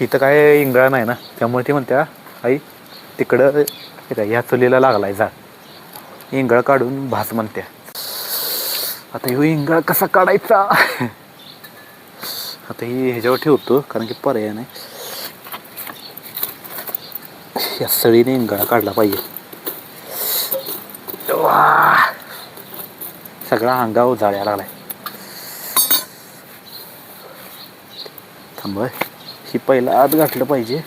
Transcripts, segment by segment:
इथं काय इंगळा नाही ना, त्यामुळे ती म्हणत्या आई तिकडं ह्या चुलीला लागलाय जाळ, इंगळ काढून भास म्हणत्या. आता ह्यो इंगळा कसा काढायचा आता ही ह्याच्यावर ठेवतो, कारण की पर्याय नाही. या सळीने इंगळा काढला पाहिजे. वाह! सगळा अंगावर जाळ्या लागलाय. थांब, ही पहिला आत घातलं पाहिजे.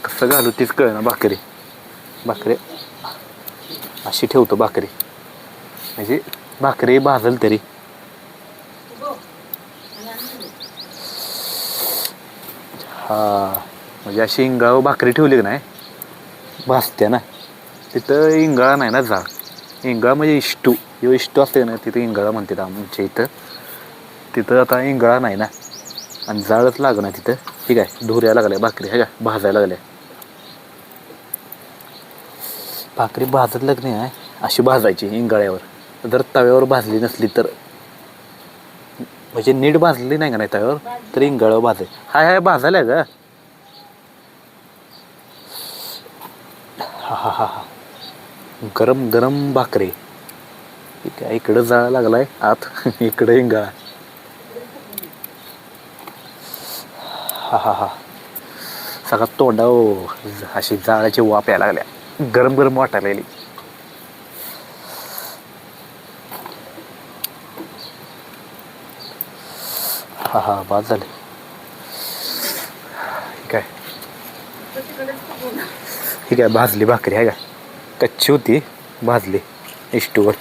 कसं घालू तीच कळ ना. भाकरी अशी ठेवतो, भाकरी म्हणजे भाकरी भाजल तरी. हा, म्हणजे अशी इंगळावर भाकरी ठेवली की नाही भाजत्या ना. तिथं इंगळा नाही ना, जाळ. इंगळा म्हणजे इष्टू, ह्यो इष्टू असते ना, तिथं इंगळा म्हणतात आमच्या इथं. तिथं आता इंगळा नाही ना, आणि जाळच लाग ना तिथं. ठीक आहे, धुऱ्या लागल्या भाकरी, हे का भाजायला लागल्या. भाकरी भाजत लागली नाही अशी भाजायची इंगळ्यावर. जर तव्यावर भाजली नसली तर, म्हणजे नीट भाजली नाही का नाही तव्यावर, तर इंगळावर भाजायची. हाय भाजायला का. हा हा हा हा, गरम गरम भाकरी. ठीक आहे, इकडं जाळ लागलाय आत, इकडं इंगळा. हा हा हा, सगळा तोंडावर अशी जाळाची वाफ यायला लागल्या, गरम गरम वाटायला लागली. हा हा, बाद झाले. ठीक आहे, भाजली भाकरी आहे का, कच्ची होती भाजली इष्टूवर.